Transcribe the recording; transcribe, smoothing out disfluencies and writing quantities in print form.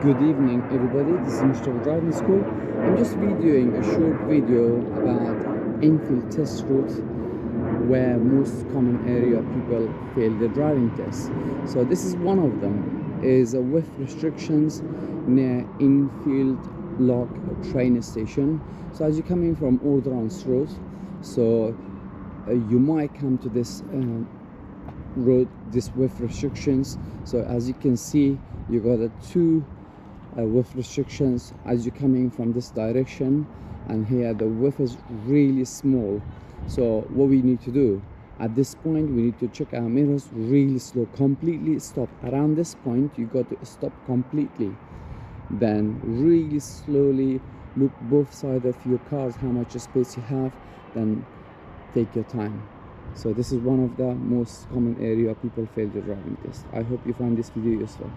Good evening everybody, this is Mr. Driving School. I'm just videoing a short video about Enfield test route where most common area people fail the driving test. So this is one of them, is with restrictions near Enfield Lock train station. So as you're coming from Ordnance Road, so you might come to this road, this with restrictions. So as you can see, you got a two width restrictions as you're coming from this direction, and here the width is really small. So what we need to do at this point, we need to check our mirrors really slow, completely stop. Around this point you got to stop completely, then really slowly look both sides of your cars, how much space you have, then take your time. So this is one of the most common area people fail the driving test. I hope you find this video useful.